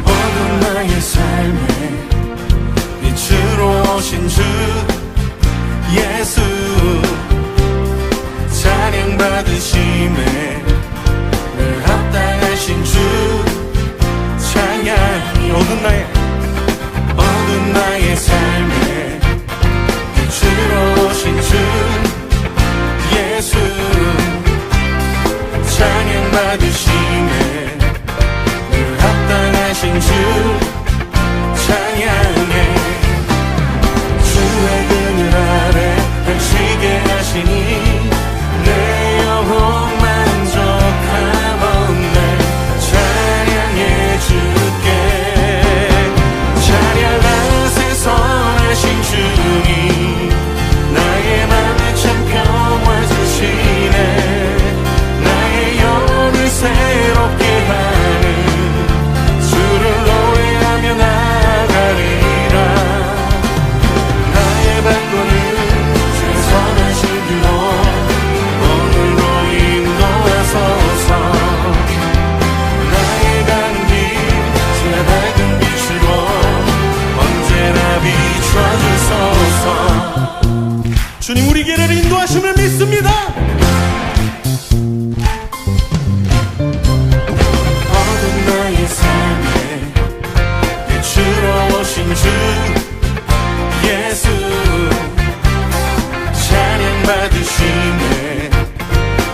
어두운 나의 삶에 빛으로 오신 주 예수, 찬양 받으심에 늘 합당하신 주 찬양. 어두운 나의 삶에 빛으로 오신 주 예수, 찬양 받으심에 늘 합당하신 주 찬양해. 주의 그늘 아래 펼치게 하시니 내 영혼 만족하건대 찬양해 주께. 찬양하세 선하신 주님, 나의 맘에 참 평화 주시네. 나의 영혼을 새롭게 하는 주를 노래하며 나가리라. 나의 발걸음 주의 선하신 길로 오늘도 인도하소서. 나의 가는 길 주의 밝은 빛으로 언제나 비춰주소서. 주님, 우리 길을 인도하심을 믿습니다. 어두운 나의 삶에 빛으로 오신 주 예수, 찬양 받으심에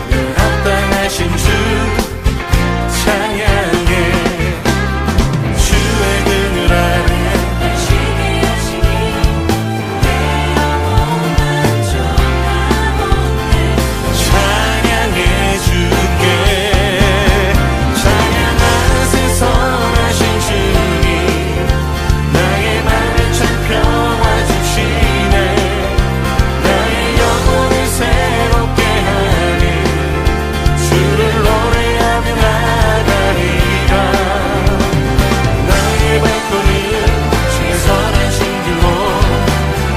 늘 합당하신 주 찬양해. 주의 그늘 아래 펼치게 하시니 내 영혼 만족하건대 찬양해 주께. 찬양하세 선하신 주님, 나의 맘에 참 평화 주시네. 나의 영혼을 새롭게 하는 주를 노래하며 나가리라. 나의 발걸음 주의 선하신 길로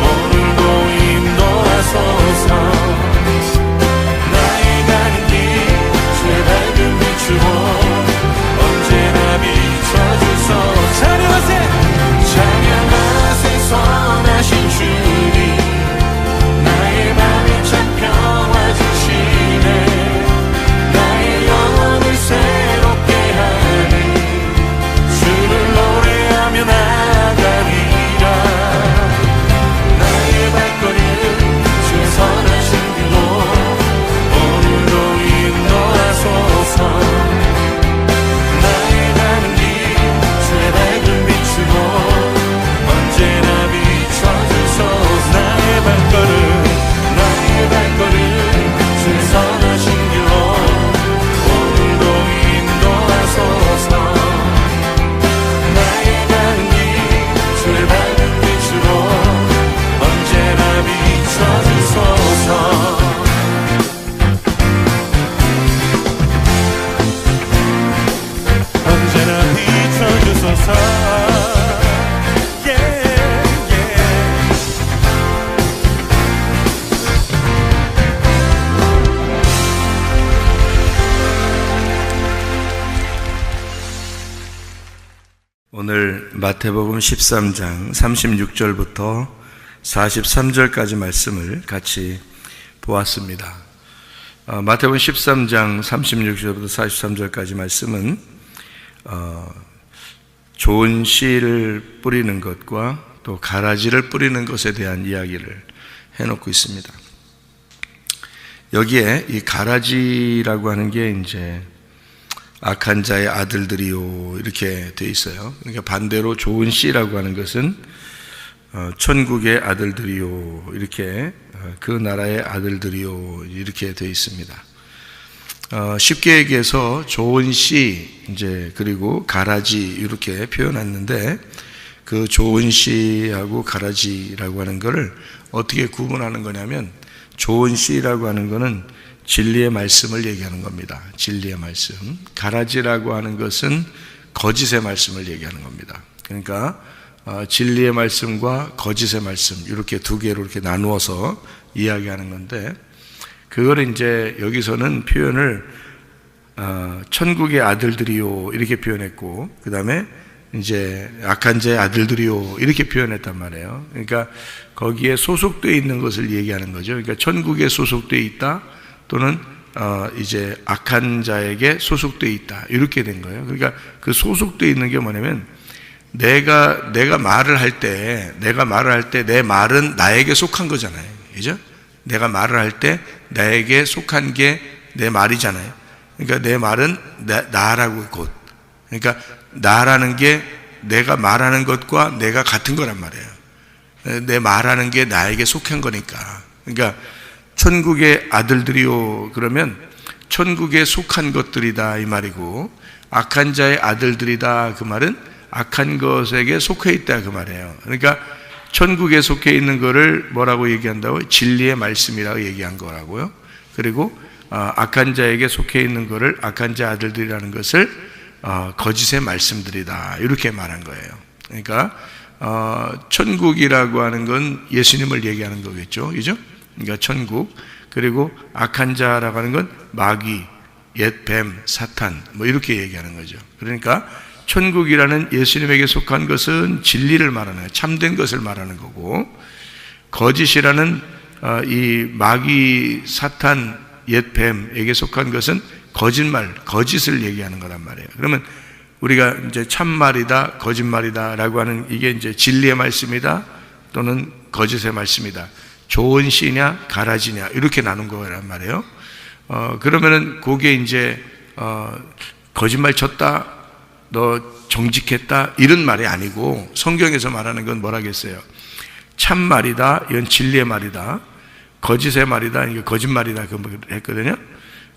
오늘도 인도하소서. 나의 가는 길 주의 밝은 빛으로 언제나 비춰주소서. 찬양하세 선하신 주님, 나의 맘에 참 평화 주시네. 나의 영혼을 새롭게 하는 주를 노래하며 나가리라. 나의 발걸음 주의 선하신 길로 오늘도 인도하소서. 나의 가는 길 주의 밝은 빛으로 언제나 비춰주소서. 나의 발걸음 주의 선하신 길로 오늘도 인도하소서. 나의 가는 길 주의 밝은 빛으로 언제나 비춰주소서. 언제나 비춰주소서. 오늘 마태복음 13장 36절부터 43절까지 말씀을 같이 보았습니다. 마태복음 13장 36절부터 43절까지 말씀은 좋은 씨를 뿌리는 것과 또 가라지를 뿌리는 것에 대한 이야기를 해놓고 있습니다. 여기에 이 가라지라고 하는 게 이제 악한 자의 아들들이요 이렇게 돼 있어요. 그러니까 반대로 좋은 씨라고 하는 것은 천국의 아들들이요 이렇게 그 나라의 아들들이요 이렇게 돼 있습니다. 쉽게 얘기해서 좋은 씨 이제 그리고 가라지 이렇게 표현했는데 그 좋은 씨하고 가라지라고 하는 것을 어떻게 구분하는 거냐면 좋은 씨라고 하는 것은 진리의 말씀을 얘기하는 겁니다. 진리의 말씀. 가라지라고 하는 것은 거짓의 말씀을 얘기하는 겁니다. 그러니까 진리의 말씀과 거짓의 말씀 이렇게 두 개로 이렇게 나누어서 이야기하는 건데, 그걸 이제 여기서는 표현을 천국의 아들들이요 이렇게 표현했고, 그 다음에 이제 악한 자의 아들들이요 이렇게 표현했단 말이에요. 그러니까 거기에 소속되어 있는 것을 얘기하는 거죠. 그러니까 천국에 소속되어 있다, 또는 이제 악한 자에게 소속되어 있다, 이렇게 된 거예요. 그러니까 그 소속되어 있는 게 뭐냐면, 내가 말을 할 때 내 말은 나에게 속한 거잖아요. 그죠? 내가 말을 할 때 나에게 속한 게 내 말이잖아요. 그러니까 내 말은 나라고 곧. 그러니까 나라는 게 내가 말하는 것과 내가 같은 거란 말이에요. 내 말하는 게 나에게 속한 거니까. 그러니까 천국의 아들들이요 그러면 천국에 속한 것들이다 이 말이고, 악한 자의 아들들이다 그 말은 악한 것에게 속해 있다 그 말이에요. 그러니까 천국에 속해 있는 거를 뭐라고 얘기한다고? 진리의 말씀이라고 얘기한 거라고요. 그리고 악한 자에게 속해 있는 거를 악한 자 아들들이라는 것을 거짓의 말씀들이다 이렇게 말한 거예요. 그러니까 천국이라고 하는 건 예수님을 얘기하는 거겠죠, 그죠? 그러니까 천국, 그리고 악한 자라고 하는 건 마귀, 옛 뱀, 사탄 뭐 이렇게 얘기하는 거죠. 그러니까 천국이라는 예수님에게 속한 것은 진리를 말하는, 참된 것을 말하는 거고, 거짓이라는 이 마귀, 사탄, 옛 뱀에게 속한 것은 거짓말, 거짓을 얘기하는 거란 말이에요. 그러면 우리가 이제 참말이다, 거짓말이다 라고 하는 이게 이제 진리의 말씀이다, 또는 거짓의 말씀이다, 좋은 씨냐, 가라지냐, 이렇게 나눈 거란 말이에요. 그러면은 그게 이제 거짓말 쳤다, 너 정직했다, 이런 말이 아니고, 성경에서 말하는 건 뭐라겠어요? 참말이다, 이건 진리의 말이다, 거짓의 말이다, 이게 거짓말이다, 그 했거든요.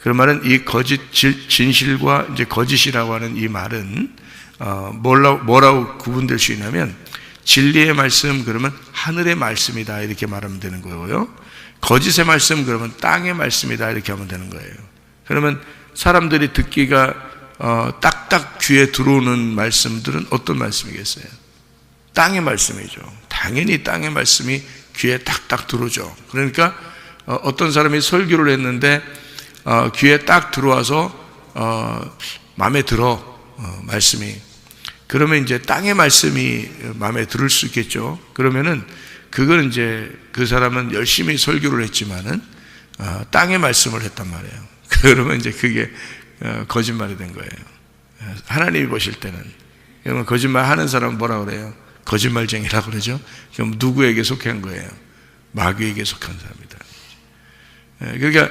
그런 말은 이 거짓, 진실과 이제 거짓이라고 하는 이 말은 뭐라고 구분될 수 있냐면, 진리의 말씀 그러면 하늘의 말씀이다 이렇게 말하면 되는 거고요. 거짓의 말씀 그러면 땅의 말씀이다 이렇게 하면 되는 거예요. 그러면 사람들이 듣기가 딱딱 귀에 들어오는 말씀들은 어떤 말씀이겠어요? 땅의 말씀이죠. 당연히 땅의 말씀이 귀에 딱딱 들어오죠. 그러니까 어떤 사람이 설교를 했는데 귀에 딱 들어와서 마음에 들어, 말씀이. 그러면 이제 땅의 말씀이 마음에 들을 수 있겠죠. 그러면은 그거는 이제 그 사람은 열심히 설교를 했지만은 땅의 말씀을 했단 말이에요. 그러면 이제 그게 거짓말이 된 거예요. 하나님이 보실 때는. 그러면 거짓말 하는 사람은 뭐라고 그래요? 거짓말쟁이라고 그러죠. 그럼 누구에게 속한 거예요? 마귀에게 속한 사람이다. 그러니까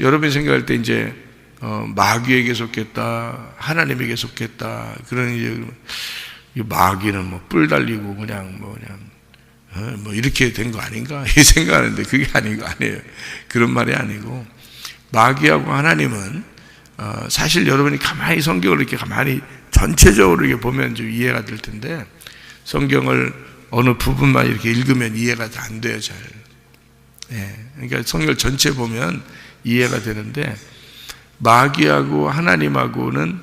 여러분이 생각할 때 이제 마귀에게 속했다, 하나님에게 속했다, 그런 이제 마귀는 뭐 뿔 달리고 그냥 뭐 이렇게 된 거 아닌가 이 생각하는데, 그게 아니에요. 그런 말이 아니고, 마귀하고 하나님은 사실 여러분이 가만히 성경을 이렇게 가만히 전체적으로 이렇게 보면 좀 이해가 될 텐데, 성경을 어느 부분만 이렇게 읽으면 이해가 안 돼요, 잘. 그러니까 성경 전체 보면 이해가 되는데, 마귀하고 하나님하고는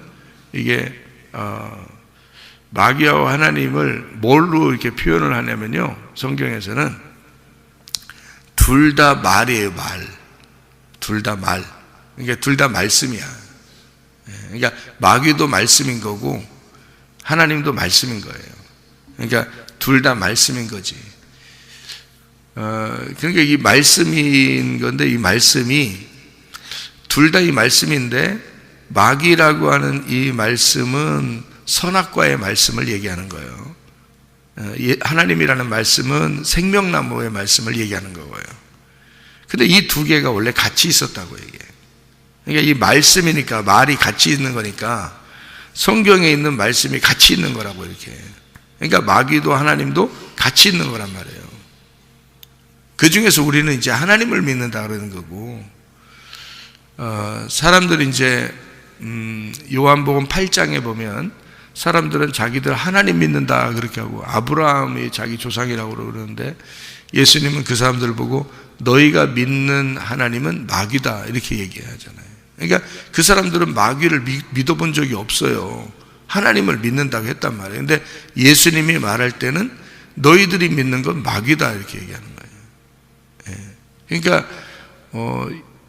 이게 마귀하고 하나님을 뭘로 이렇게 표현을 하냐면요, 성경에서는 둘 다 말이에요, 말. 둘 다 말. 그러니까 둘 다 말씀이야. 그러니까 마귀도 말씀인 거고 하나님도 말씀인 거예요. 그러니까 둘 다 말씀인 거지. 그러니까 이 말씀인 건데, 이 말씀이 둘 다 이 말씀인데, 마귀라고 하는 이 말씀은 선악과의 말씀을 얘기하는 거예요. 하나님이라는 말씀은 생명나무의 말씀을 얘기하는 거고요. 근데 이 두 개가 원래 같이 있었다고 얘기해요. 그러니까 이 말씀이니까, 말이 같이 있는 거니까 성경에 있는 말씀이 같이 있는 거라고 이렇게. 그러니까 마귀도 하나님도 같이 있는 거란 말이에요. 그 중에서 우리는 이제 하나님을 믿는다 그러는 거고, 사람들이 이제 요한복음 8장에 보면 사람들은 자기들 하나님 믿는다 그렇게 하고, 아브라함이 자기 조상이라고 그러는데, 예수님은 그 사람들을 보고 너희가 믿는 하나님은 마귀다 이렇게 얘기하잖아요. 그러니까 그 사람들은 마귀를 믿어본 적이 없어요. 하나님을 믿는다고 했단 말이에요. 근데 예수님이 말할 때는 너희들이 믿는 건 마귀다 이렇게 얘기하는 거예요. 그러니까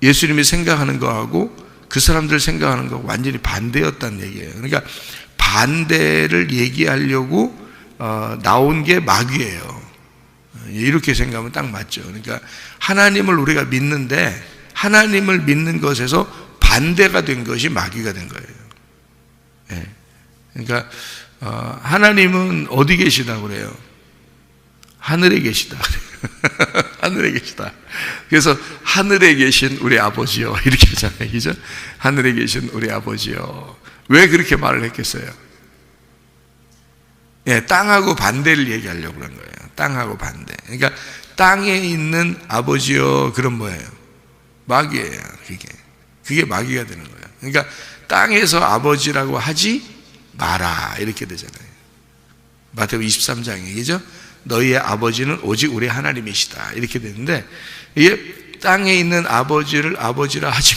예수님이 생각하는 거하고 그 사람들 생각하는 거 완전히 반대였다는 얘기예요. 그러니까 반대를 얘기하려고 나온 게 마귀예요. 이렇게 생각하면 딱 맞죠. 그러니까 하나님을 우리가 믿는데 하나님을 믿는 것에서 반대가 된 것이 마귀가 된 거예요. 그러니까 하나님은 어디 계시다고 그래요? 하늘에 계시다. 하늘에 계시다. 그래서 하늘에 계신 우리 아버지요 이렇게 하잖아요. 그죠? 하늘에 계신 우리 아버지요. 왜 그렇게 말을 했겠어요? 땅하고 반대를 얘기하려고 그런 거예요. 땅하고 반대. 그러니까 땅에 있는 아버지요, 그럼 뭐예요? 마귀예요. 그게 마귀가 되는 거예요. 그러니까 땅에서 아버지라고 하지 마라 이렇게 되잖아요. 마태복음 23장에 그죠? 너희의 아버지는 오직 우리 하나님이시다 이렇게 되는데, 이게 땅에 있는 아버지를 아버지라 하지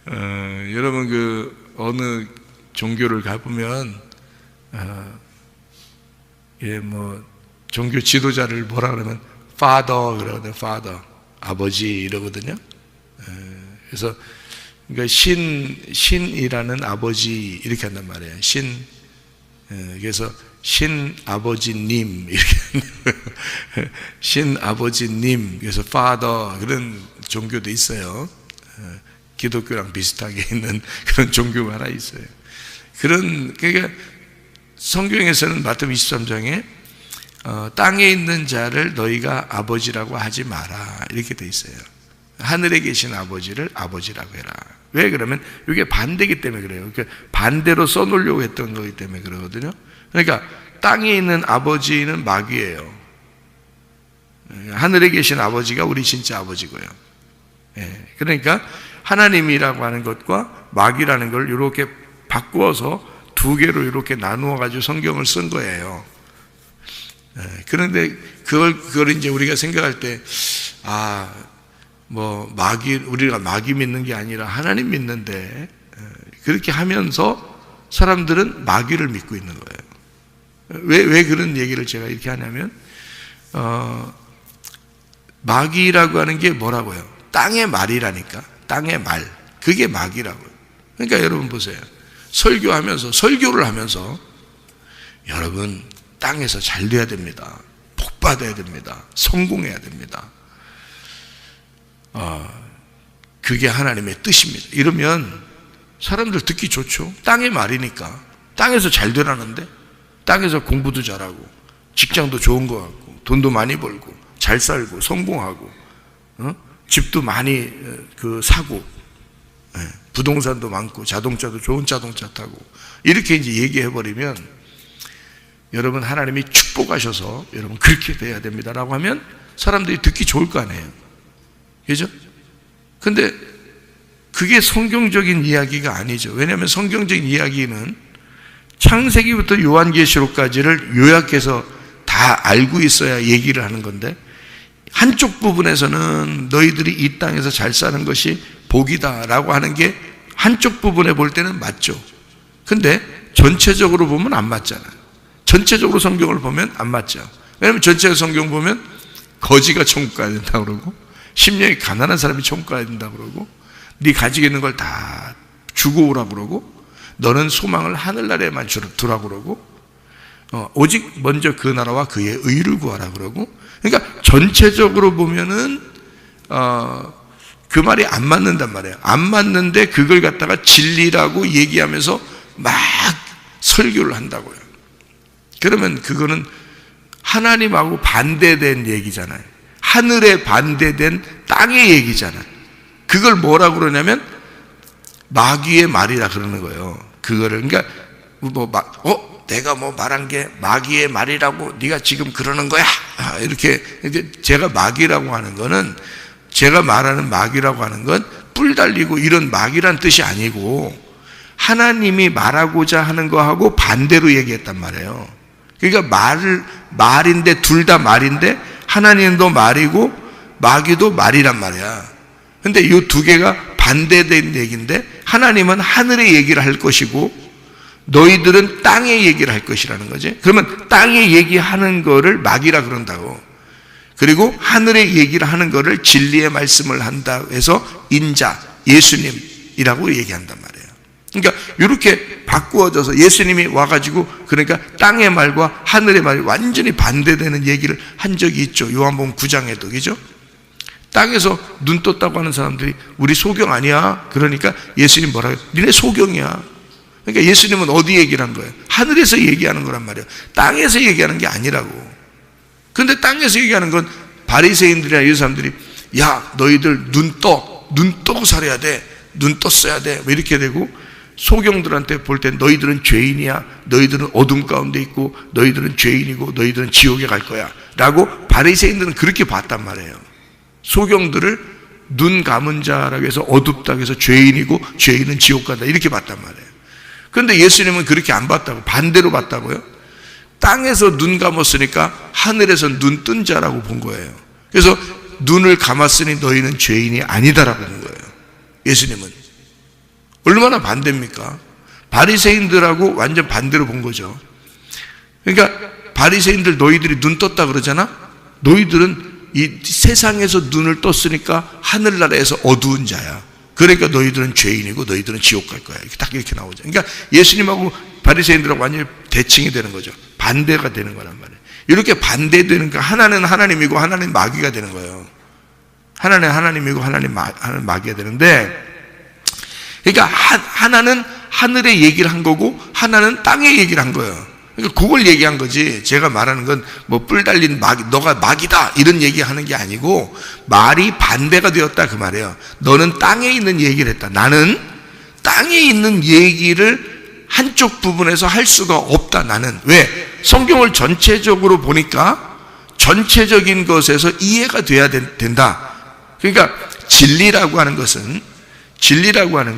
마라. 여러분 그 어느 종교를 가보면 뭐 종교 지도자를 뭐라 그러면 father 그러거든요. father 아버지 이러거든요. 그래서 그러니까 신이라는 아버지 이렇게 한단 말이에요. 그래서 신 아버지님 이렇게 신 아버지님, 그래서 father 그런 종교도 있어요. 기독교랑 비슷하게 있는 그런 종교가 하나 있어요. 그러니까 성경에서는 마태복음 23장에 땅에 있는 자를 너희가 아버지라고 하지 마라 이렇게 돼 있어요. 하늘에 계신 아버지를 아버지라고 해라. 왜 그러면 이게 반대이기 때문에 그래요. 그러니까 반대로 써놓으려고 했던 거기 때문에 그러거든요. 그러니까 땅에 있는 아버지는 마귀예요. 하늘에 계신 아버지가 우리 진짜 아버지고요. 그러니까 하나님이라고 하는 것과 마귀라는 걸 이렇게 바꾸어서 두 개로 이렇게 나누어 가지고 성경을 쓴 거예요. 그런데 그걸 이제 우리가 생각할 때 뭐 우리가 마귀 믿는 게 아니라 하나님 믿는데, 그렇게 하면서 사람들은 마귀를 믿고 있는 거예요. 왜 그런 얘기를 제가 이렇게 하냐면, 마귀라고 하는 게 뭐라고요? 땅의 말이라니까. 땅의 말. 그게 마귀라고요. 그러니까 여러분 보세요. 설교를 하면서 여러분 땅에서 잘 돼야 됩니다. 복 받아야 됩니다. 성공해야 됩니다. 그게 하나님의 뜻입니다. 이러면 사람들 듣기 좋죠. 땅의 말이니까. 땅에서 잘 되라는데, 땅에서 공부도 잘하고 직장도 좋은 것 같고 돈도 많이 벌고 잘 살고 성공하고 집도 많이 사고 부동산도 많고 자동차도 좋은 자동차 타고 이렇게 이제 얘기해 버리면, 여러분 하나님이 축복하셔서 여러분 그렇게 돼야 됩니다라고 하면 사람들이 듣기 좋을 거 아니에요. 그죠? 근데 그게 성경적인 이야기가 아니죠. 왜냐하면 성경적인 이야기는 창세기부터 요한계시록까지를 요약해서 다 알고 있어야 얘기를 하는 건데, 한쪽 부분에서는 너희들이 이 땅에서 잘 사는 것이 복이다라고 하는 게 한쪽 부분에 볼 때는 맞죠. 근데 전체적으로 보면 안 맞잖아요. 전체적으로 성경을 보면 안 맞죠. 왜냐하면 전체 성경 보면 거지가 천국 가야 된다고 그러고, 심령이 가난한 사람이 천국 가야 된다고 그러고, 네 가지고 있는 걸 다 주고 오라고 그러고, 너는 소망을 하늘나라에만 두라고 그러고, 오직 먼저 그 나라와 그의 의를 구하라 그러고. 그러니까 전체적으로 보면은 그 말이 안 맞는단 말이에요. 안 맞는데 그걸 갖다가 진리라고 얘기하면서 막 설교를 한다고요. 그러면 그거는 하나님하고 반대된 얘기잖아요. 하늘에 반대된 땅의 얘기잖아요. 그걸 뭐라고 그러냐면 마귀의 말이라 그러는 거예요. 그거를 그러니까 내가 뭐 말한 게 마귀의 말이라고 네가 지금 그러는 거야? 이렇게 제가 마귀라고 하는 거는, 제가 말하는 마귀라고 하는 건 뿔 달리고 이런 마귀란 뜻이 아니고 하나님이 말하고자 하는 거하고 반대로 얘기했단 말이에요. 그러니까 말인데, 둘 다 말인데, 하나님도 말이고, 마귀도 말이란 말이야. 근데 이 두 개가 반대된 얘기인데, 하나님은 하늘의 얘기를 할 것이고, 너희들은 땅의 얘기를 할 것이라는 거지. 그러면 땅의 얘기하는 거를 마귀라 그런다고. 그리고 하늘의 얘기를 하는 거를 진리의 말씀을 한다 해서 인자, 예수님이라고 얘기한단 말이에요. 그러니까 이렇게 바꾸어져서 예수님이 와가지고 그러니까 땅의 말과 하늘의 말이 완전히 반대되는 얘기를 한 적이 있죠. 요한복음 9장에도, 그죠? 땅에서 눈 떴다고 하는 사람들이 우리 소경 아니야? 그러니까 예수님 뭐라고 해요? 니네 소경이야. 그러니까 예수님은 어디 얘기를 한 거예요? 하늘에서 얘기하는 거란 말이에요. 땅에서 얘기하는 게 아니라고. 근데 땅에서 얘기하는 건 바리새인들이나 이 사람들이 야, 너희들 눈 떠고 살아야 돼. 눈 떴어야 돼. 뭐 이렇게 되고, 소경들한테 볼 땐 너희들은 죄인이야. 너희들은 어둠 가운데 있고, 너희들은 죄인이고, 너희들은 지옥에 갈 거야. 라고 바리새인들은 그렇게 봤단 말이에요. 소경들을 눈 감은 자라고 해서 어둡다고 해서 죄인이고, 죄인은 지옥 간다. 이렇게 봤단 말이에요. 그런데 예수님은 그렇게 안 봤다고, 반대로 봤다고요. 땅에서 눈 감았으니까 하늘에서 눈 뜬 자라고 본 거예요. 그래서 눈을 감았으니 너희는 죄인이 아니다라고 본 거예요. 예수님은. 얼마나 반대입니까? 바리새인들하고 완전 반대로 본 거죠. 그러니까 바리새인들 너희들이 눈 떴다 그러잖아? 너희들은 이 세상에서 눈을 떴으니까 하늘나라에서 어두운 자야. 그러니까 너희들은 죄인이고 너희들은 지옥 갈 거야. 이렇게 딱 이렇게 나오죠. 그러니까 예수님하고 바리새인들하고 완전히 대칭이 되는 거죠. 반대가 되는 거란 말이에요. 이렇게 반대되는 거, 하나는 하나님이고 하나는 마귀가 되는 거예요. 하나는 하나님이고 하나는 마귀가 되는데, 그러니까 하나는 하늘의 얘기를 한 거고 하나는 땅의 얘기를 한 거예요. 그러니까 그걸 얘기한 거지. 제가 말하는 건 뭐 뿔 달린 마귀, 너가 마귀다 이런 얘기하는 게 아니고, 말이 반대가 되었다 그 말이에요. 너는 땅에 있는 얘기를 했다. 나는 땅에 있는 얘기를 한쪽 부분에서 할 수가 없다. 나는. 왜? 성경을 전체적으로 보니까 전체적인 것에서 이해가 돼야 된다. 그러니까 진리라고 하는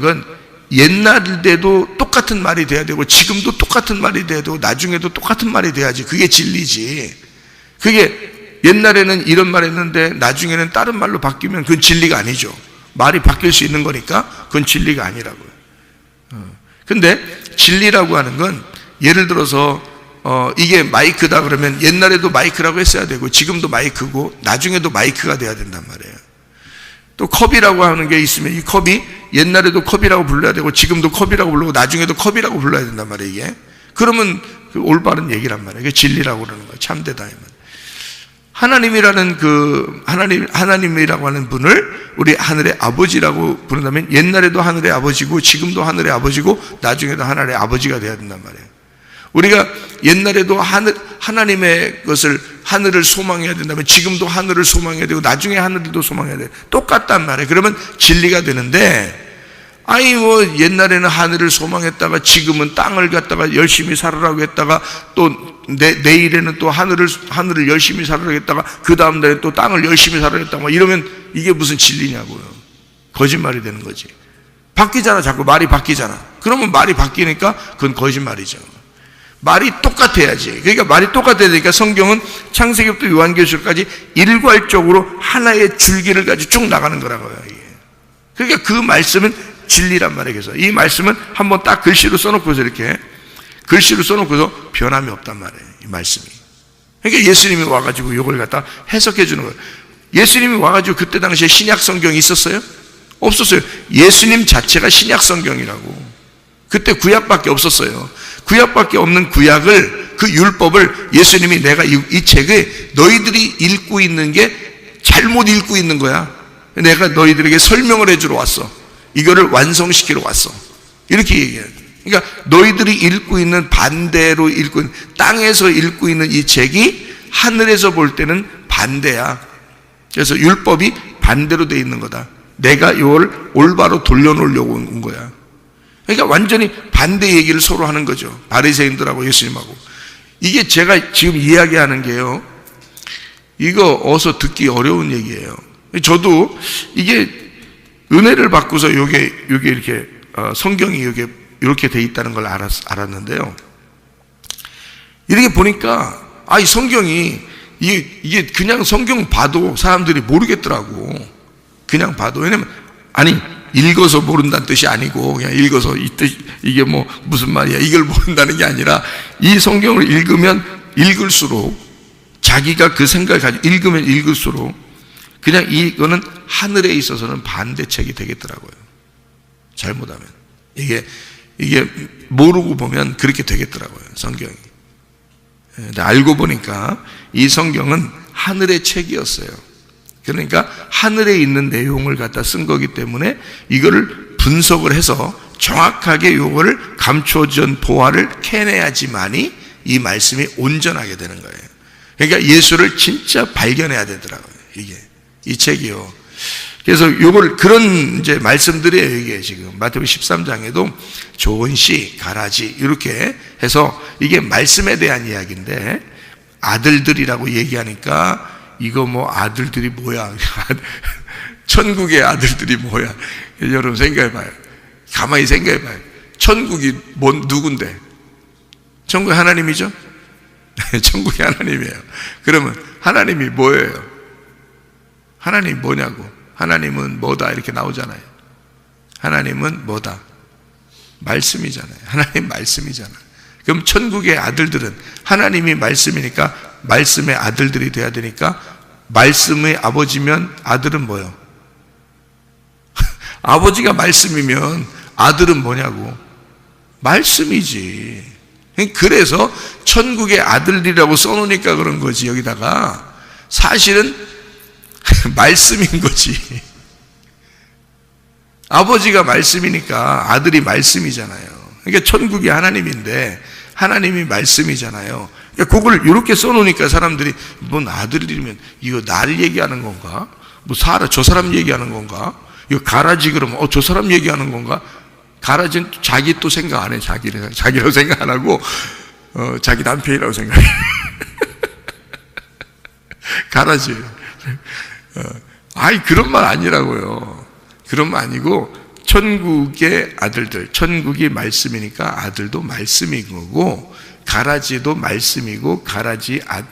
건 옛날 때도 똑같은 말이 돼야 되고, 지금도 똑같은 말이 돼야 되고, 나중에도 똑같은 말이 돼야지. 그게 진리지. 그게 옛날에는 이런 말 했는데 나중에는 다른 말로 바뀌면 그건 진리가 아니죠. 말이 바뀔 수 있는 거니까 그건 진리가 아니라고요. 근데 진리라고 하는 건, 예를 들어서 이게 마이크다 그러면 옛날에도 마이크라고 했어야 되고, 지금도 마이크고, 나중에도 마이크가 돼야 된단 말이에요. 또 컵이라고 하는 게 있으면 이 컵이 옛날에도 컵이라고 불러야 되고, 지금도 컵이라고 부르고, 나중에도 컵이라고 불러야 된단 말이에요. 이게 그러면 그 올바른 얘기란 말이에요. 이게 진리라고 그러는 거예요. 참되다. 하나님이라는 하나님이라고 하는 분을 우리 하늘의 아버지라고 부른다면, 옛날에도 하늘의 아버지고, 지금도 하늘의 아버지고, 나중에도 하늘의 아버지가 돼야 된단 말이에요. 우리가 옛날에도 하나님의 것을, 하늘을 소망해야 된다면 지금도 하늘을 소망해야 되고, 나중에 하늘도 소망해야 돼요. 똑같단 말이에요. 그러면 진리가 되는데, 옛날에는 하늘을 소망했다가 지금은 땅을 갖다가 열심히 살으라고 했다가, 또 내일에는 또 하늘을 열심히 살으라고 했다가, 그 다음 날에 또 땅을 열심히 살으라고 했다가, 이러면 이게 무슨 진리냐고요. 거짓말이 되는 거지. 바뀌잖아. 자꾸 말이 바뀌잖아. 그러면 말이 바뀌니까 그건 거짓말이죠. 말이 똑같아야지. 그러니까 말이 똑같아야 되니까 성경은 창세기부터 요한계시록까지 일괄적으로 하나의 줄기를 가지고 쭉 나가는 거라고요. 이게. 그러니까 그 말씀은 진리란 말이에요. 그래서 이 말씀은 한번 딱 글씨로 써놓고서, 이렇게 글씨로 써놓고서 변함이 없단 말이에요. 이 말씀이. 그러니까 예수님이 와가지고 이걸 갖다 해석해 주는 거예요. 예수님이 와가지고 그때 당시에 신약 성경이 있었어요? 없었어요. 예수님 자체가 신약 성경이라고. 그때 구약밖에 없었어요. 구약밖에 없는 구약을, 그 율법을 예수님이, 내가 이 책에 너희들이 읽고 있는 게 잘못 읽고 있는 거야. 내가 너희들에게 설명을 해주러 왔어. 이거를 완성시키러 왔어. 이렇게 얘기해요. 그러니까 너희들이 읽고 있는, 반대로 읽고 있는, 땅에서 읽고 있는 이 책이 하늘에서 볼 때는 반대야. 그래서 율법이 반대로 돼 있는 거다. 내가 이걸 올바로 돌려놓으려고 온 거야. 그러니까 완전히 반대 얘기를 서로 하는 거죠. 바리새인들하고 예수님하고. 이게 제가 지금 이야기하는 게요, 이거 어서 듣기 어려운 얘기예요. 저도 이게 은혜를 받고서 이게 이렇게 성경이 이렇게 돼 있다는 걸 알았는데요. 이렇게 보니까 이 성경이 이게 그냥 성경 봐도 사람들이 모르겠더라고. 그냥 봐도. 왜냐면 읽어서 모른다는 뜻이 아니고 그냥 읽어서 이 뜻, 이게 뭐 무슨 말이야 이걸 모른다는 게 아니라 이 성경을 읽으면 읽을수록 자기가 그 생각을 가지고 읽으면 읽을수록 그냥 이거는 하늘에 있어서는 반대책이 되겠더라고요. 잘못하면 이게 모르고 보면 그렇게 되겠더라고요. 성경이. 근데 알고 보니까 이 성경은 하늘의 책이었어요. 그러니까 하늘에 있는 내용을 갖다 쓴 거기 때문에 이거를 분석을 해서 정확하게 이거를 감춰진 보화를 캐내야지만이 이 말씀이 온전하게 되는 거예요. 그러니까 예수를 진짜 발견해야 되더라고요. 이 책이요. 그래서 요걸 그런 이제 말씀들이에요. 이게 지금 마태복음 13장에도 좋은 씨, 가라지 이렇게 해서 이게 말씀에 대한 이야기인데 아들들이라고 얘기하니까 이거 뭐 아들들이 뭐야? 천국의 아들들이 뭐야? 여러분 생각해봐요. 가만히 생각해봐요. 천국이 누군데? 천국이 하나님이죠? 천국이 하나님이에요. 그러면 하나님이 뭐예요? 하나님이 뭐냐고? 하나님은 뭐다 이렇게 나오잖아요. 하나님은 뭐다? 말씀이잖아요. 하나님 말씀이잖아요. 그럼 천국의 아들들은 하나님이 말씀이니까 말씀의 아들들이 돼야 되니까 말씀의 아버지면 아들은 뭐요? 아버지가 말씀이면 아들은 뭐냐고? 말씀이지. 그래서 천국의 아들이라고 써놓으니까 그런 거지. 여기다가 사실은 말씀인 거지. 아버지가 말씀이니까 아들이 말씀이잖아요. 그러니까 천국이 하나님인데 하나님이 말씀이잖아요. 그러니까 그걸 이렇게 써놓으니까 사람들이 뭔 아들이면 이거 나를 얘기하는 건가? 뭐 저 사람 얘기하는 건가? 이거 가라지 그러면 저 사람 얘기하는 건가? 가라지는 자기 또 생각 안 해. 자기라고 생각 안 하고 자기 남편이라고 생각해. 가라지. 그런 말 아니라고요. 그런 말 아니고 천국의 아들들, 천국이 말씀이니까 아들도 말씀인 거고 가라지도 말씀이고 가라지가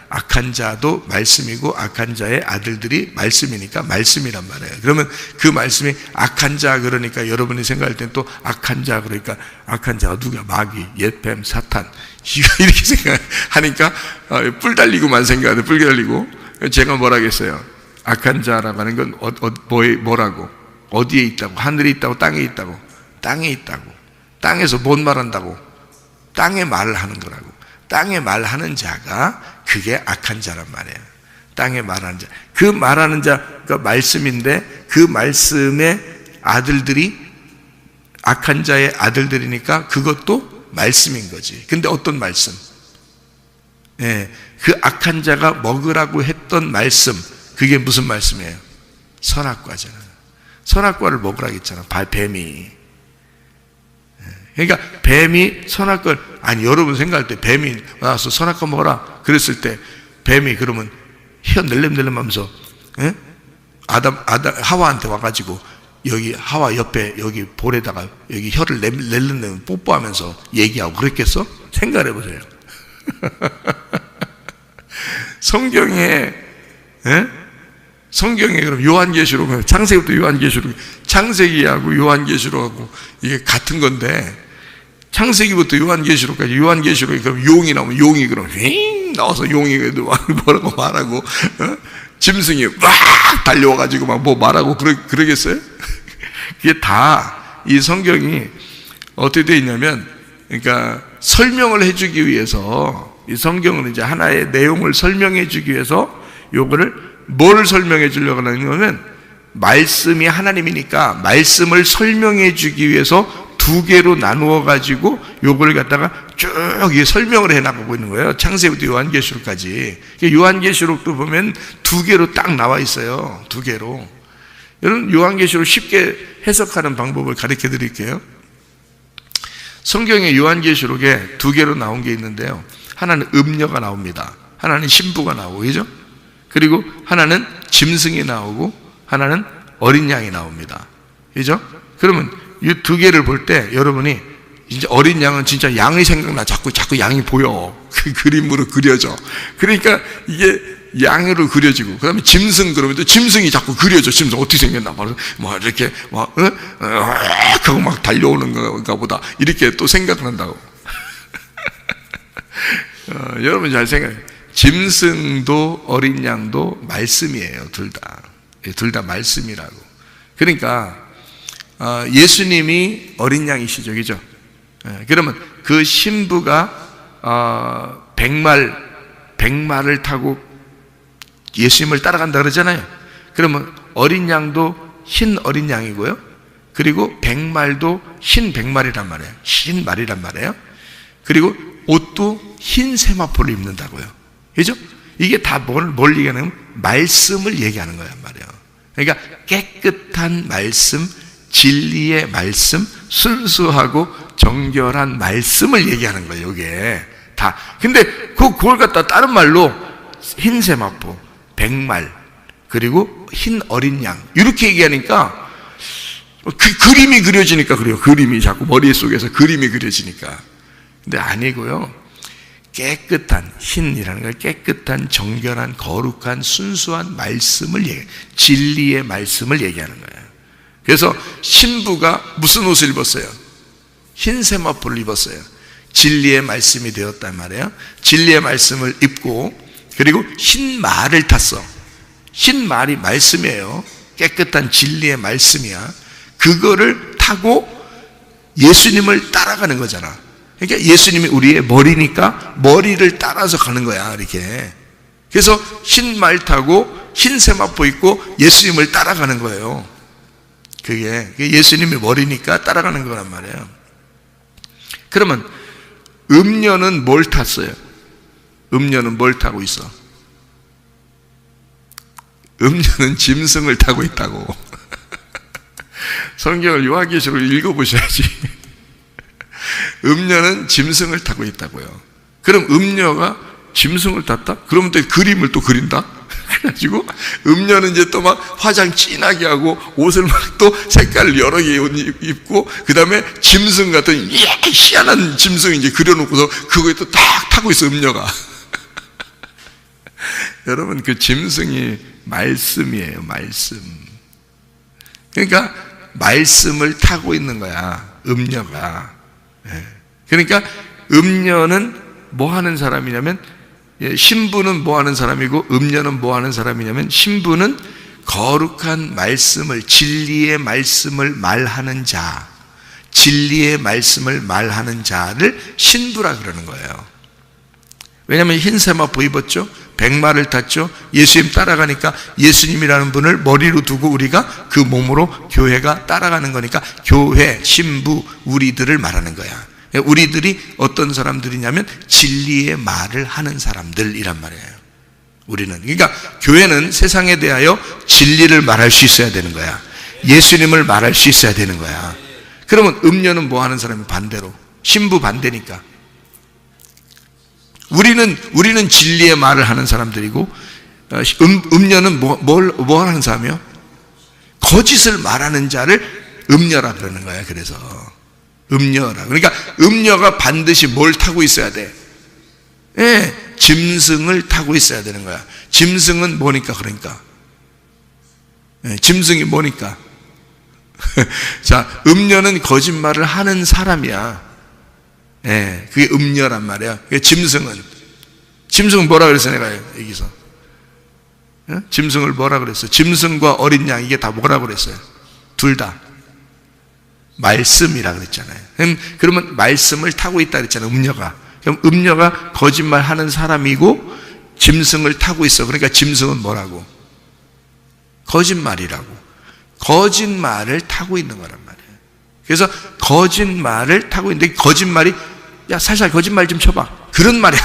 악한 자도 말씀이고 악한 자의 아들들이 말씀이니까 말씀이란 말이에요. 그러면 그 말씀이 악한 자 그러니까 여러분이 생각할 땐 또 악한 자 그러니까 악한 자가 누가? 마귀, 옛뱀, 사탄 이렇게 생각하니까 뿔 달리고만 생각하는데 뿔 달리고 제가 뭐라 하겠어요? 악한 자라고 하는 건 뭐라고? 어디에 있다고? 하늘에 있다고? 땅에 있다고? 땅에 있다고. 땅에서 뭔 말한다고? 땅에 말을 하는 거라고. 땅에 말하는 자가 그게 악한 자란 말이에요. 땅에 말하는 자. 그 말하는 자가 말씀인데 그 말씀의 아들들이 악한 자의 아들들이니까 그것도 말씀인 거지. 근데 어떤 말씀? 그 악한 자가 먹으라고 했던 말씀, 그게 무슨 말씀이에요? 선악과잖아요. 선악과를 먹으라고 했잖아. 뱀이. 그러니까 뱀이 선악과를, 여러분 생각할 때 뱀이 나와서 선악과 먹어라 그랬을 때 뱀이 그러면 혀 낼름낼름 하면서 하와한테 와가지고 여기 하와 옆에 여기 볼에다가 여기 혀를 낼름낼름 뽀뽀하면서 얘기하고 그랬겠어? 생각해 보세요. 성경에 그럼 요한계시록, 창세기부터 요한계시록, 창세기하고 요한계시록하고 이게 같은 건데 창세기부터 요한계시록까지 요한계시록에 그럼 용이 나오면 용이 그럼 윙 나와서 용이 뭐라고 말하고 짐승이 막 달려와가지고 막 뭐 말하고 그러겠어요? 그게 다 이 성경이 어떻게 되어 있냐면 그러니까 설명을 해주기 위해서 이 성경은 이제 하나의 내용을 설명해 주기 위해서 요거를 뭘 설명해 주려고 하냐면 말씀이 하나님이니까 말씀을 설명해 주기 위해서 두 개로 나누어 가지고 요걸 갖다가 쭉 설명을 해 나가고 있는 거예요. 창세기부터 요한계시록까지. 요한계시록도 보면 두 개로 딱 나와 있어요. 두 개로. 여러분 요한계시록 쉽게 해석하는 방법을 가르쳐 드릴게요. 성경의 요한계시록에 두 개로 나온 게 있는데요. 하나는 음녀가 나옵니다. 하나는 신부가 나오고, 그죠? 그리고 하나는 짐승이 나오고 하나는 어린 양이 나옵니다. 그죠? 그러면 이 두 개를 볼 때 여러분이 이제 어린 양은 진짜 양이 생각나. 자꾸 양이 보여. 그 그림으로 그려져. 그러니까 이게 양으로 그려지고, 그 다음에 짐승 그러면 또 짐승이 자꾸 그려져. 짐승 어떻게 생겼나. 바로 뭐 이렇게 하고 막 달려오는 건가 보다. 이렇게 또 생각난다고. 여러분 잘 생각해요. 짐승도 어린 양도 말씀이에요. 둘 다 말씀이라고. 그러니까 예수님이 어린 양이시죠, 그죠? 그러면 그 신부가 백말을 타고 예수님을 따라간다 그러잖아요. 그러면 어린 양도 흰 어린 양이고요, 그리고 백말도 흰 백말이란 말이에요. 흰 말이란 말이에요. 그리고 옷도 흰 세마포를 입는다고요. 그죠? 이게 다 뭘 얘기하냐면 말씀을 얘기하는 거란 말이에요. 그러니까 깨끗한 말씀, 진리의 말씀, 순수하고 정결한 말씀을 얘기하는 거예요. 이게 다. 근데 그걸 갖다 다른 말로 흰 세마포, 백말, 그리고 흰 어린 양 이렇게 얘기하니까 그 그림이 그려지니까 그래요. 그림이 자꾸 머릿속에서 그림이 그려지니까. 근데 아니고요. 깨끗한, 흰이라는 걸 깨끗한, 정결한, 거룩한, 순수한 말씀을 진리의 말씀을 얘기하는 거예요. 그래서 신부가 무슨 옷을 입었어요? 흰 세마포를 입었어요. 진리의 말씀이 되었단 말이에요. 진리의 말씀을 입고, 그리고 흰 말을 탔어. 흰 말이 말씀이에요. 깨끗한 진리의 말씀이야. 그거를 타고 예수님을 따라가는 거잖아. 그러니까 예수님이 우리의 머리니까 머리를 따라서 가는 거야, 이렇게. 그래서 흰 말 타고 흰 세마포 입고 예수님을 따라가는 거예요. 그게 예수님이 머리니까 따라가는 거란 말이에요. 그러면 음녀는 뭘 탔어요? 음녀는 뭘 타고 있어? 음녀는 짐승을 타고 있다고. 성경을 요한계시록을 읽어보셔야지. 음녀는 짐승을 타고 있다고요. 그럼 음녀가 짐승을 탔다? 그러면 또 그림을 또 그린다? 그래가지고 음녀는 이제 또 막 화장 진하게 하고 옷을 막 또 색깔 여러 개 입고, 그 다음에 짐승 같은 희한한 짐승 이제 그려놓고서 그거에 또 딱 타고 있어, 음녀가. 여러분, 그 짐승이 말씀이에요, 말씀. 그러니까 말씀을 타고 있는 거야, 음녀가. 그러니까 음녀는 뭐 하는 사람이냐면, 신부는 뭐 하는 사람이고 음녀는 뭐 하는 사람이냐면, 신부는 거룩한 말씀을, 진리의 말씀을 말하는 자, 진리의 말씀을 말하는 자를 신부라 그러는 거예요. 왜냐하면 흰 세마포 입었죠, 백마를 탔죠, 예수님 따라가니까 예수님이라는 분을 머리로 두고 우리가 그 몸으로 교회가 따라가는 거니까 교회, 신부, 우리들을 말하는 거야. 우리들이 어떤 사람들이냐면 진리의 말을 하는 사람들이란 말이에요. 우리는. 그러니까 교회는 세상에 대하여 진리를 말할 수 있어야 되는 거야. 예수님을 말할 수 있어야 되는 거야. 그러면 음녀는 뭐 하는 사람이? 반대로 신부 반대니까. 우리는 진리의 말을 하는 사람들이고, 음녀는 뭐 하는 사람이요? 거짓을 말하는 자를 음녀라 그러는 거야. 그래서 음녀라. 그러니까 음녀가 반드시 뭘 타고 있어야 돼? 짐승을 타고 있어야 되는 거야. 짐승은 뭐니까? 그러니까 짐승이 뭐니까? 자, 음녀는 거짓말을 하는 사람이야. 그게 음녀란 말이야. 짐승은 뭐라 그랬어? 내가 여기서 짐승을 뭐라 그랬어? 짐승과 어린 양, 이게 다 뭐라 그랬어요? 둘 다 말씀이라 그랬잖아요. 그러면 말씀을 타고 있다 그랬잖아요, 음녀가. 그럼 음녀가 거짓말 하는 사람이고 짐승을 타고 있어. 그러니까 짐승은 뭐라고? 거짓말이라고. 거짓말을 타고 있는 거란 말이에요. 그래서 거짓말을 타고 있는데, 거짓말이 야 살살 거짓말 좀 쳐봐, 그런 말이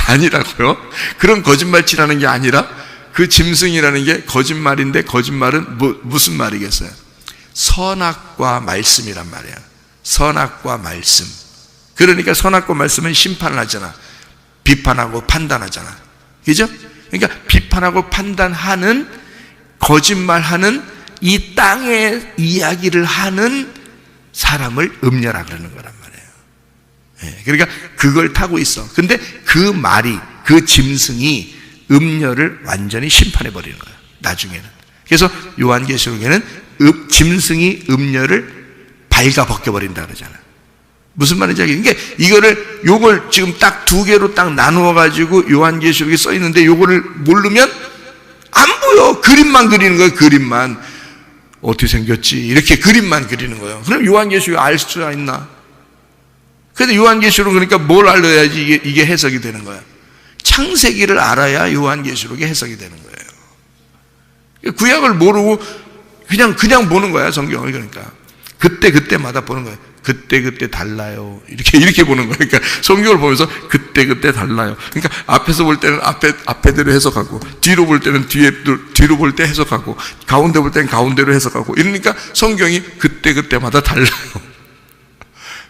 아니라고요. 그런 거짓말치라는 게 아니라, 그 짐승이라는 게 거짓말인데, 거짓말은 무슨 말이겠어요? 선악과 말씀이란 말이야. 선악과 말씀. 그러니까 선악과 말씀은 심판을 하잖아. 비판하고 판단하잖아. 그죠? 그러니까 비판하고 판단하는, 거짓말하는 이 땅의 이야기를 하는 사람을 음녀라 그러는 거란 말이에요. 그러니까 그걸 타고 있어. 근데 그 말이, 그 짐승이 음녀를 완전히 심판해 버리는 거예요, 나중에는. 그래서 요한계시록에는 짐승이 음녀를 발가 벗겨버린다 그러잖아요. 무슨 말인지 알겠어요? 그러니까 요걸 지금 딱 두 개로 딱 나누어 가지고 요한계시록에 써 있는데 요거를 모르면 안 보여. 그림만 그리는 거예요. 그림만. 어떻게 생겼지? 이렇게 그림만 그리는 거예요. 그럼 요한계시록 알 수가 있나? 근데 요한계시록 그러니까 뭘 알아야지 이게 해석이 되는 거야. 창세기를 알아야 요한계시록이 해석이 되는 거예요. 구약을 모르고 그냥 보는 거야, 성경을. 그러니까 그때마다 보는 거예요. 그때 달라요. 이렇게 보는 거예요. 그러니까 성경을 보면서 그때 달라요. 그러니까 앞에서 볼 때는 앞에대로 해석하고, 뒤로 볼 때는 뒤로 볼 때 해석하고, 가운데 볼 때는 가운데로 해석하고, 이러니까 성경이 그때마다 달라요.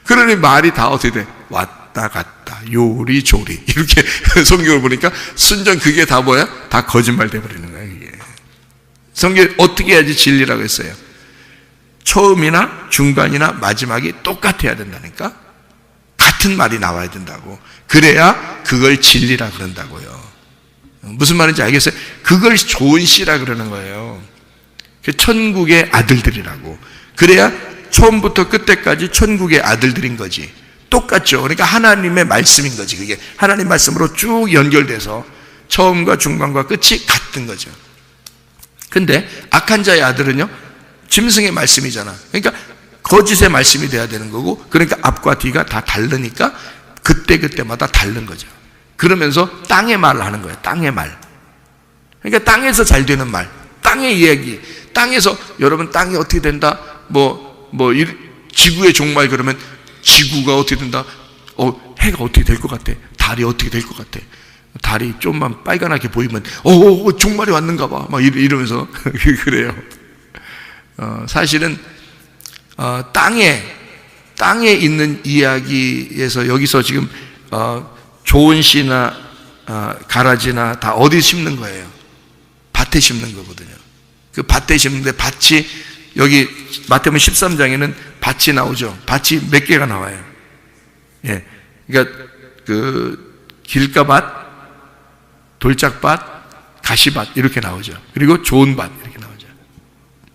그러니 말이 다 어떻게 돼? 왔다 갔다 요리조리 이렇게 성경을 보니까 순전 그게 다 뭐야? 다 거짓말 돼버리는 거야. 이게 성경이 어떻게 해야지 진리라고 했어요? 처음이나 중간이나 마지막이 똑같아야 된다니까. 같은 말이 나와야 된다고. 그래야 그걸 진리라 그런다고요. 무슨 말인지 알겠어요? 그걸 좋은 씨라 그러는 거예요. 천국의 아들들이라고. 그래야 처음부터 끝까지 천국의 아들들인 거지. 똑같죠. 그러니까 하나님의 말씀인 거지. 그게 하나님 말씀으로 쭉 연결돼서 처음과 중간과 끝이 같은 거죠. 근데 악한 자의 아들은요, 짐승의 말씀이잖아. 그러니까 거짓의 말씀이 돼야 되는 거고, 그러니까 앞과 뒤가 다 다르니까 그때마다 다른 거죠. 그러면서 땅의 말을 하는 거예요. 땅의 말. 그러니까 땅에서 잘 되는 말, 땅의 이야기. 땅에서 여러분 땅이 어떻게 된다? 지구의 종말 그러면 지구가 어떻게 된다? 해가 어떻게 될 것 같아? 달이 어떻게 될 것 같아? 달이 좀만 빨간하게 보이면 종말이 왔는가 봐. 막 이러면서 그래요. 사실은 땅에 있는 이야기에서 여기서 지금 좋은 씨나 가라지나 다 어디 심는 거예요? 밭에 심는 거거든요. 그 밭에 심는데 밭이 여기 마태복음 13장에는 밭이 나오죠. 밭이 몇 개가 나와요. 예, 그러니까 그 길가밭, 돌짝밭, 가시밭 이렇게 나오죠. 그리고 좋은 밭 이렇게 나오죠.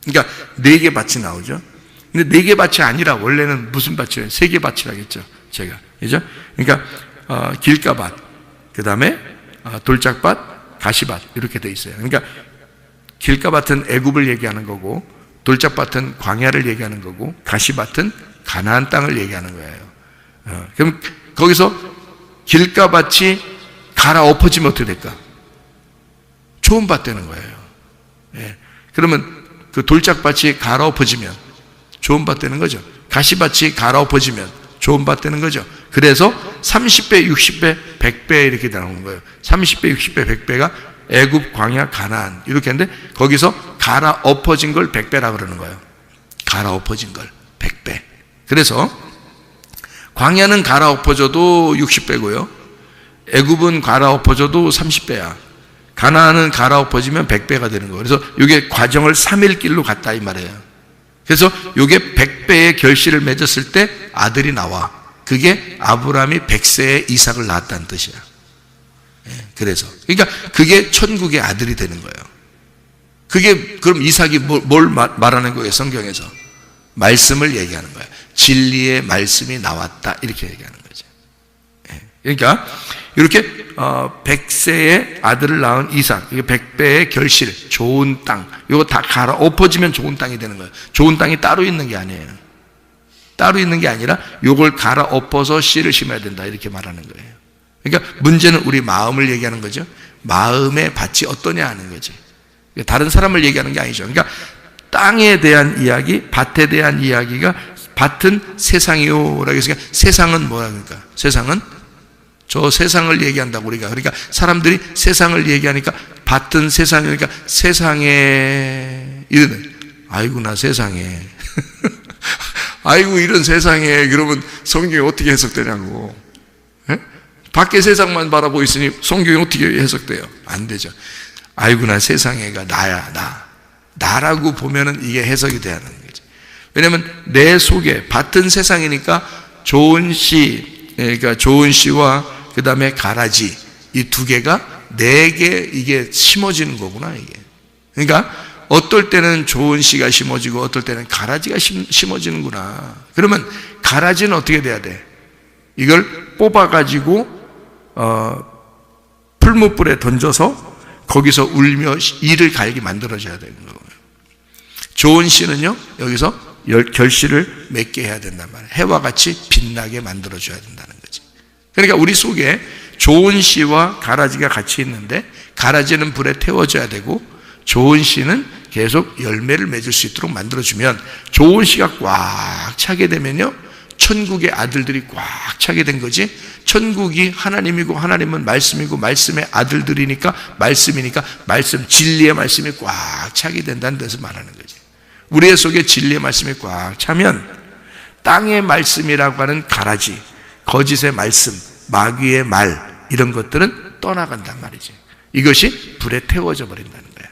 그러니까 4개 밭이 나오죠. 근데 4개 밭이 아니라 원래는 무슨 밭이에요? 3개 밭이라고 했죠, 제가. 그죠? 그러니까 길가밭, 그 다음에 돌짝밭, 가시밭 이렇게 돼 있어요. 그러니까 길가밭은 애굽을 얘기하는 거고, 돌짝밭은 광야를 얘기하는 거고, 가시밭은 가나안 땅을 얘기하는 거예요. 그럼 거기서 길가밭이 갈아엎어지면 어떻게 될까? 좋은 밭 되는 거예요. 예. 그러면 그 돌짝밭이 갈아엎어지면 좋은 밭 되는 거죠. 가시밭이 갈아엎어지면 좋은 밭 되는 거죠. 그래서 30배, 60배, 100배 이렇게 나오는 거예요. 30배, 60배, 100배가 애굽, 광야, 가나안 이렇게 했는데 거기서 갈아엎어진 걸 100배라 그러는 거예요. 갈아엎어진 걸 100배. 그래서 광야는 갈아엎어져도 60배고요. 애굽은 갈아엎어져도 30배야. 가나안은 갈아엎어지면 100배가 되는 거예요. 그래서 이게 과정을 3일 길로 갔다 이 말이에요. 그래서 이게 100배의 결실을 맺었을 때 아들이 나와. 그게 아브라함이 100세에 이삭을 낳았다는 뜻이야. 그래서 그러니까 그게 천국의 아들이 되는 거예요. 그게 그럼 이삭이 뭘 말하는 거예요? 성경에서 말씀을 얘기하는 거예요. 진리의 말씀이 나왔다 이렇게 얘기하는 거죠. 그러니까 이렇게 100세의 아들을 낳은 이삭, 이게 100배의 결실, 좋은 땅, 이거 다 갈아엎어지면 좋은 땅이 되는 거예요. 좋은 땅이 따로 있는 게 아니에요. 따로 있는 게 아니라 이걸 갈아엎어서 씨를 심어야 된다 이렇게 말하는 거예요. 그러니까 문제는 우리 마음을 얘기하는 거죠. 마음의 밭이 어떠냐 하는 거지. 다른 사람을 얘기하는 게 아니죠. 그러니까 땅에 대한 이야기, 밭에 대한 이야기가 밭은 세상이요라고 했으니까 세상은 뭐야 그러니까 세상은 저 세상을 얘기한다고 우리가. 그러니까 사람들이 세상을 얘기하니까 밭은 세상이니까 세상에 이러네. 아이고 나 세상에 아이고 이런 세상에 그러면 성경이 어떻게 해석되냐고. 에? 밖에 세상만 바라보고 있으니 성경이 어떻게 해석돼요? 안 되죠. 아이고 나 세상에가 나야 나라고 보면은 이게 해석이 돼야 하는 거죠. 왜냐하면 내 속에 밭은 세상이니까 좋은 씨, 그러니까 좋은 씨와 그 다음에 가라지, 이 두 개가 네 개 이게 심어지는 거구나, 이게. 그러니까 어떨 때는 좋은 씨가 심어지고 어떨 때는 가라지가 심어지는구나. 그러면 가라지는 어떻게 돼야 돼? 이걸 뽑아가지고 풀무불에 던져서 거기서 울며 이를 갈게 만들어줘야 되는 거예요. 좋은 씨는요, 여기서 결실을 맺게 해야 된단 말이에요. 해와 같이 빛나게 만들어줘야 된다는 거지. 그러니까 우리 속에 좋은 씨와 가라지가 같이 있는데, 가라지는 불에 태워져야 되고 좋은 씨는 계속 열매를 맺을 수 있도록 만들어주면, 좋은 씨가 꽉 차게 되면요, 천국의 아들들이 꽉 차게 된 거지. 천국이 하나님이고 하나님은 말씀이고 말씀의 아들들이니까 말씀이니까 말씀, 진리의 말씀이 꽉 차게 된다는 데서 말하는 거지. 우리 속에 진리의 말씀이 꽉 차면 땅의 말씀이라고 하는 가라지, 거짓의 말씀, 마귀의 말, 이런 것들은 떠나간단 말이지. 이것이 불에 태워져 버린다는 거야.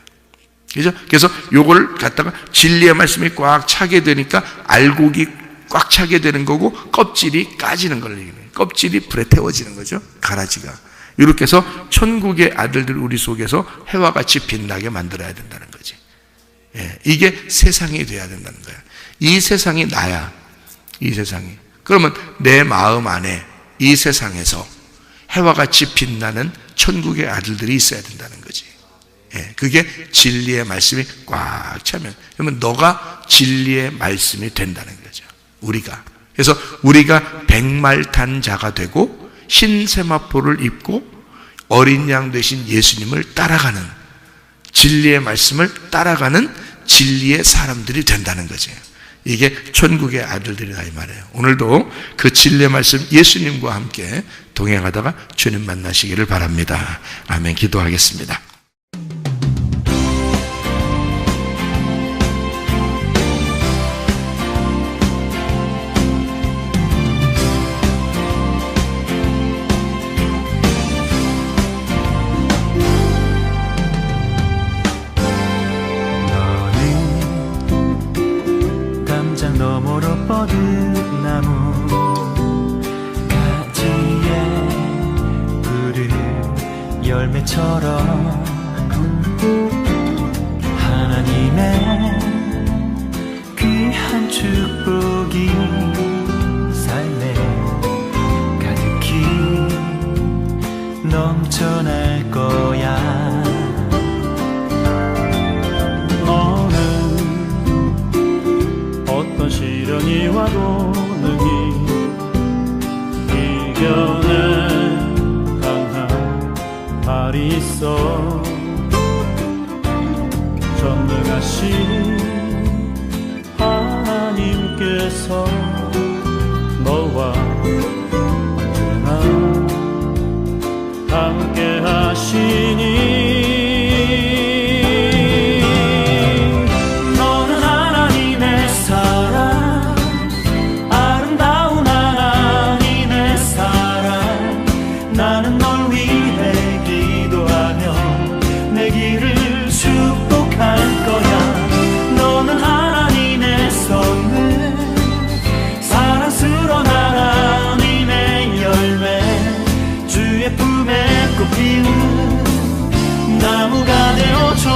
그죠? 그래서 요걸 갖다가 진리의 말씀이 꽉 차게 되니까 알곡이 꽉 차게 되는 거고, 껍질이 까지는 걸 얘기해요. 껍질이 불에 태워지는 거죠, 가라지가. 이렇게 해서 천국의 아들들 우리 속에서 해와 같이 빛나게 만들어야 된다는 거지. 예, 이게 세상이 돼야 된다는 거야. 이 세상이 나야, 이 세상이. 그러면 내 마음 안에 이 세상에서 해와 같이 빛나는 천국의 아들들이 있어야 된다는 거지. 예, 그게 진리의 말씀이 꽉 차면, 그러면 너가 진리의 말씀이 된다는 거죠, 우리가. 그래서 우리가 백말탄자가 되고 흰세마포를 입고 어린 양 되신 예수님을 따라가는, 진리의 말씀을 따라가는 진리의 사람들이 된다는 거죠. 이게 천국의 아들들이다 이 말이에요. 오늘도 그 진리의 말씀 예수님과 함께 동행하다가 주님 만나시기를 바랍니다. 아멘. 기도하겠습니다. 너머로 뻗은 나무 가지에 푸른 열매처럼 하나님의 귀한 축복이 삶에 가득히 넘쳐날 거야. 어떤 시련이 와도 능히 이겨낸 강한 발이 있어. 전능하신 하나님께서 너와 언제나 함께 하시니 나무가 되어줘.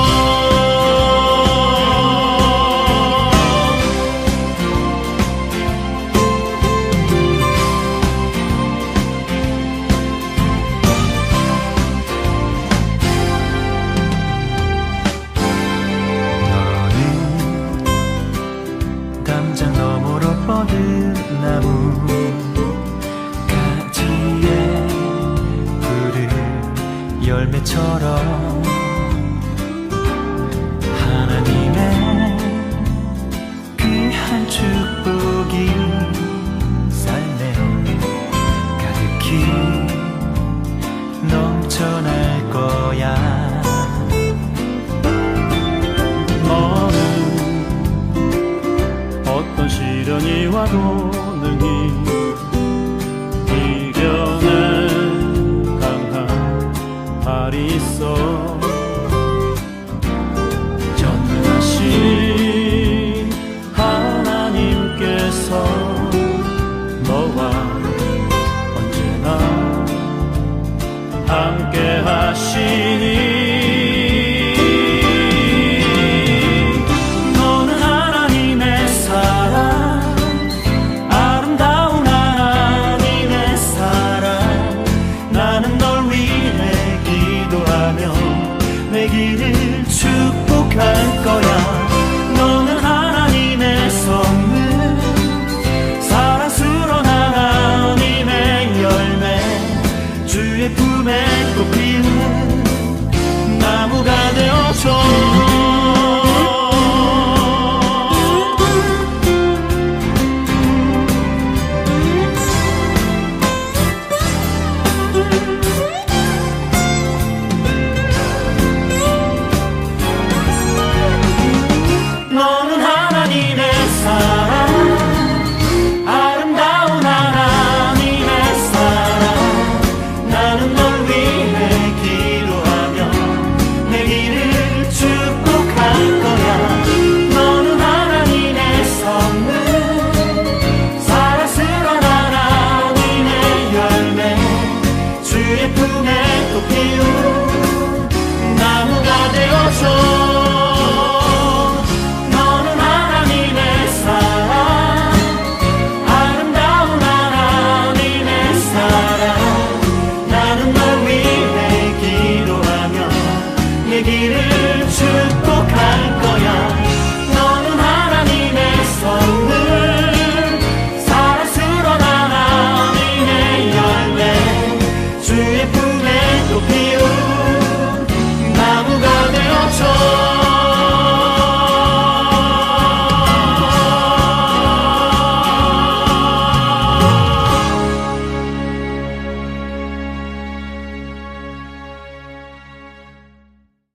너는 담장 너머로 뻗은 나무 가지에 푸른 열매처럼 하나님의 귀한 축복이 삶에 가득히 넘쳐날 거야. 너는 어떤 시련이 와도 능히 이겨낸 발이 있어.